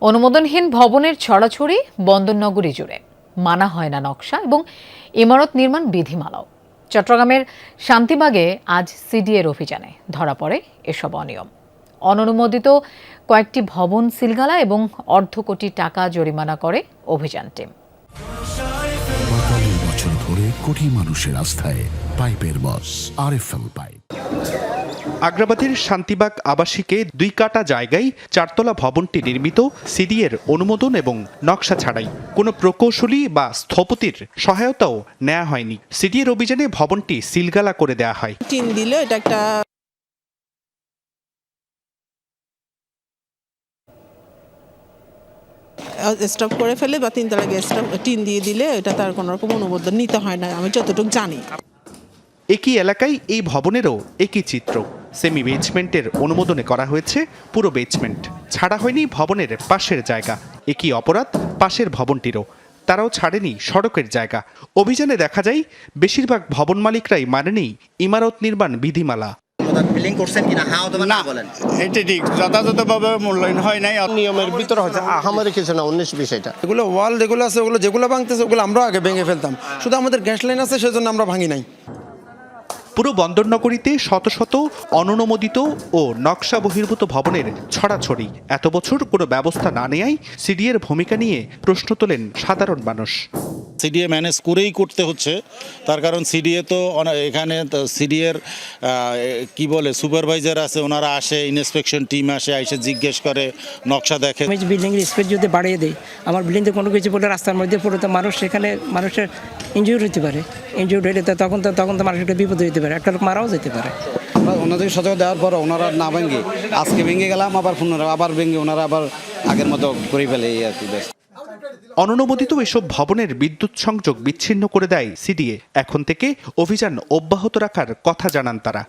অনুমোদনহীন ভবনের ছড়াছড়ি বন্দরনগরী জুড়ে, মানা হয় না নকশা এবং ইমারত নির্মাণ বিধিমালাও। চট্টগ্রামের শান্তিবাগে আজ সিডিএর অভিযানে ধরা পড়ে এসব অনিয়ম। অননুমোদিত কয়েকটি ভবন সিলগালা এবং অর্ধ কোটি টাকা জরিমানা করে অভিযান টিম। ৪৫ বছর ধরে কোটি মানুষের আস্থায় পাইপের বস আরএফএল পাইপ। আগ্রাবাদের শান্তিবাগ আবাসিকে ২ কাটা জায়গায় 4তলা ভবনটি নির্মিত সিডিএর অনুমোদন এবং নকশা ছাড়াই। কোনো প্রকৌশলী বা স্থপতির সহায়তাও নেওয়া হয়নি। সিডিএর অভিযানে ভবনটি সিলগালা করে দেওয়া হয়। টিন দিলে এটা একটা স্টপ করে ফেলে বা 3 তলা টিন দিয়ে দিলে এটা তার কোনো রকম অনুমোদন নিতে হয় না, আমি যতটুকু জানি। একই এলাকায় এই ভবনেরও একই চিত্র। সেমি বেজমেন্টের অনুমোদনে করা হয়েছে পুরো বেজমেন্ট, ছাড়া হয়নি ভবনের পাশের জায়গা। একই অপরাধ পাশের ভবনটিরও, তারাও ছাড়েনি সড়কের জায়গা। অভিযানে দেখা যায় বেশিরভাগ ভবন মালিকরাই মানেনি ইমারত নির্মাণ বিধিমালা। বিল্ডিং করছেন কিনা না বলেন, এটা ঠিক যথাযথভাবে মূল্যায়ন হয় নাই। নিয়মের ভিতরে হচ্ছে আমাদের কিছু না 19-20 এটা এগুলো ওয়াল যেগুলো আছে ওগুলো যেগুলো ভাঙতেছে ওগুলো আমরা আগে ভেঙে ফেলতাম, শুধু আমাদের গ্যাস লাইন আছে সেজন্য আমরা ভাঙি নাই। পুরো বন্দরনগরীতে শত শত অননুমোদিত ও নকশা বহির্ভূত ভবনের ছড়াছড়ি। এত বছর কোনো ব্যবস্থা না নেয়ায় সিডিএর ভূমিকা নিয়ে প্রশ্ন তোলেন সাধারণ মানুষ। সিডিএ ম্যানেজ করেই করতে হচ্ছে, তার কারণ সিডিএ তো এখানে সিডিএর কি বলে সুপারভাইজার আছে, ওনারা আসে, ইন্সপেকশন টিম আসে, এসে জিজ্ঞেস করে, নকশা দেখে। আমি বিল্ডিংয়ের স্পেস যদি বাড়িয়ে দেয়, আমার বিল্ডিংতে কোনো কিছু পড়লে রাস্তার মধ্যে পড়ে তো মানুষ সেখানে মানুষের ইনজিউর হতে পারে। ইনজিউর হলে তো তখন তো মানুষের বিপদ হতে পারে, একটা লোক মারাও যেতে পারে। ওনাদের সজাগ দেওয়ার পর ওনারা না ভেঙে আজকে ভেঙে গেলাম, আবার পুনরায় আবার ভেঙে ওনারা আবার আগের মতো করে ফেলে এই আর কি। অননুমোদিত এসব ভবনের বিদ্যুৎ সংযোগ বিচ্ছিন্ন করে দেয় সিডিএ। এখন থেকে অভিযান অব্যাহত রাখার কথা জানান তারা।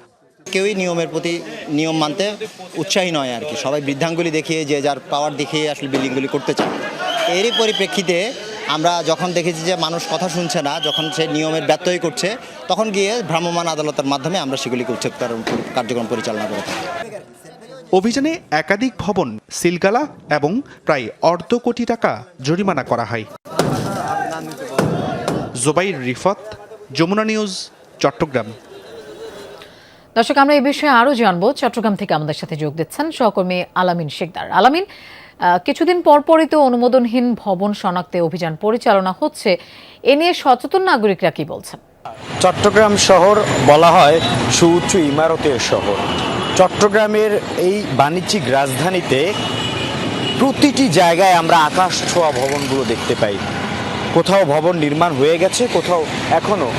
কেউই নিয়মের প্রতি নিয়ম মানতে উৎসাহী নয় আর কি, সবাই বৃদ্ধাঙ্গুলি দেখিয়ে যে যার পাওয়ার দেখিয়ে আসলে বিল্ডিংগুলি করতে চায়। এরই পরিপ্রেক্ষিতে আমরা যখন দেখেছি যে মানুষ কথা শুনছে না, যখন সে নিয়মের ব্যত্যয় করছে, তখন গিয়ে ভ্রাম্যমাণ আদালতের মাধ্যমে আমরা সেগুলি কার্যক্রম পরিচালনা করে থাকি। অভিযানে একাধিক ভবন সিলগালা এবং প্রায় অর্ধ কোটি টাকা জরিমানা করা হয়। জোবাইর রিফাত, যমুনা নিউজ, চট্টগ্রাম। দর্শক, আমরা এই বিষয়ে আরও জানবো। চট্টগ্রাম থেকে আমাদের সাথে যোগ দিচ্ছেন সহকর্মী আলামিন শেখদার। আলামিন, কিছুদিন পরপরই তো অনুমোদনহীন ভবন শনাক্তে অভিযান পরিচালনা হচ্ছে, এ নিয়ে সচেতন নাগরিকরা কি বলছেন? চট্টগ্রাম শহর বলা হয় সুউচ্চ ইমারতের শহর। চট্টগ্রামের এই বাণিজ্যিক রাজধানীতে প্রতিটি জায়গায় আমরা আকাশ ছোঁয়া ভবনগুলো দেখতে পাই। কোথাও ভবন নির্মাণ হয়ে গেছে, কোথাও এখনও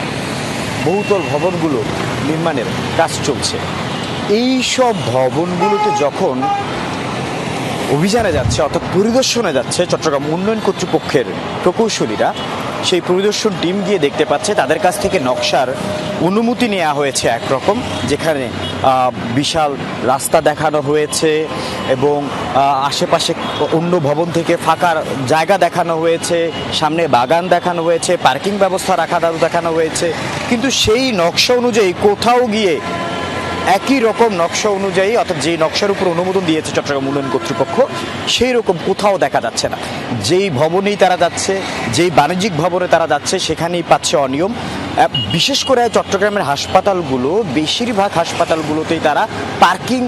বহুতল ভবনগুলো নির্মাণের কাজ চলছে। এই সব ভবনগুলোতে যখন অভিযানে যাচ্ছে, অর্থাৎ পরিদর্শনে যাচ্ছে চট্টগ্রাম উন্নয়ন কর্তৃপক্ষের প্রকৌশলীরা, সেই পরিদর্শন টিম গিয়ে দেখতে পাচ্ছে তাদের কাছ থেকে নকশার অনুমতি নেওয়া হয়েছে একরকম, যেখানে বিশাল রাস্তা দেখানো হয়েছে এবং আশেপাশে অন্য ভবন থেকে ফাঁকা জায়গা দেখানো হয়েছে, সামনে বাগান দেখানো হয়েছে, পার্কিং ব্যবস্থা দেখানো হয়েছে। কিন্তু সেই নকশা অনুযায়ী কোথাও গিয়ে একই রকম নকশা অনুযায়ী, অর্থাৎ যেই নকশার উপর অনুমোদন দিয়েছে চট্টগ্রাম উন্নয়ন কর্তৃপক্ষ, সেই রকম কোথাও দেখা যাচ্ছে না। যেই ভবনেই তারা যাচ্ছে, যেই বাণিজ্যিক ভবনে তারা যাচ্ছে, সেখানেই পাচ্ছে অনিয়ম। বিশেষ করে চট্টগ্রামের হাসপাতালগুলো, বেশিরভাগ হাসপাতালগুলোতেই তারা পার্কিং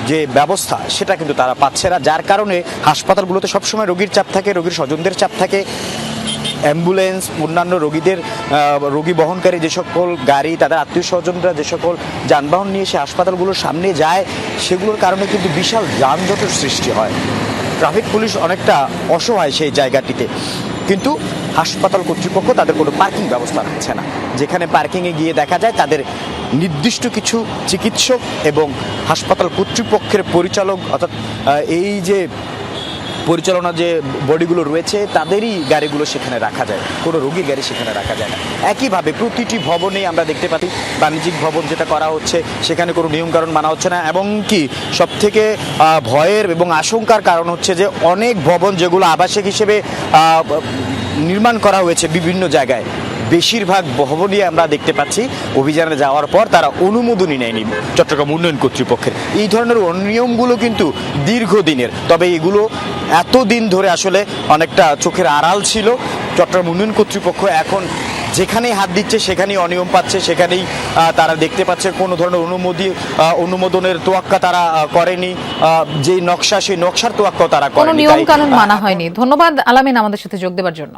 যে ব্যবস্থা সেটা কিন্তু তারা পাচ্ছে না, যার কারণে হাসপাতালগুলোতে সবসময় রোগীর চাপ থাকে, রোগীর স্বজনদের চাপ থাকে। অ্যাম্বুলেন্স, অন্যান্য রোগী বহনকারী যে সকল গাড়ি, তাদের আত্মীয় স্বজনরা যে সকল যানবাহন নিয়ে এসে হাসপাতালগুলোর সামনে যায়, সেগুলোর কারণে কিন্তু বিশাল যানজটের সৃষ্টি হয়। ট্রাফিক পুলিশ অনেকটা অসহায় সেই জায়গাটিতে, কিন্তু হাসপাতাল কর্তৃপক্ষ তাদের কোনো পার্কিং ব্যবস্থা রাখছে না। যেখানে পার্কিংয়ে গিয়ে দেখা যায় তাদের নির্দিষ্ট কিছু চিকিৎসক এবং হাসপাতাল কর্তৃপক্ষের পরিচালক, অর্থাৎ এই যে পরিচালনা যে বডিগুলো রয়েছে তাদেরই গাড়িগুলো সেখানে রাখা যায়, কোনো রোগীর গাড়ি সেখানে রাখা যায় না। একইভাবে প্রতিটি ভবনে আমরা দেখতে পাচ্ছি বাণিজ্যিক ভবন যেটা করা হচ্ছে, সেখানে কোনো নিয়মকানুন মানা হচ্ছে না। এবং কি সবথেকে ভয়ের এবং আশঙ্কার কারণ হচ্ছে যে অনেক ভবন যেগুলো আবাসিক হিসেবে নির্মাণ করা হয়েছে বিভিন্ন জায়গায়, বেশিরভাগ ভবনই আমরা দেখতে পাচ্ছি অভিযানে যাওয়ার পর তারা অনুমোদনই নেয়নি চট্টগ্রাম উন্নয়ন কর্তৃপক্ষের। এই ধরনের অনিয়মগুলো কিন্তু দীর্ঘদিনের, তবে এগুলো এতদিন ধরে আসলে অনেকটা চোখের আড়াল ছিল। চট্টগ্রাম উন্নয়ন কর্তৃপক্ষ এখন যেখানেই হাত দিচ্ছে সেখানেই অনিয়ম পাচ্ছে, সেখানেই তারা দেখতে পাচ্ছে কোনো ধরনের অনুমোদনের তোয়াক্কা তারা করেনি, যে নকশা সেই নকশার তোয়াক্কাও তারা কোনো করেনি। নিয়ম কানুন মানা হয়নি। ধন্যবাদ আলামিন আমাদের সাথে যোগ দেওয়ার জন্য।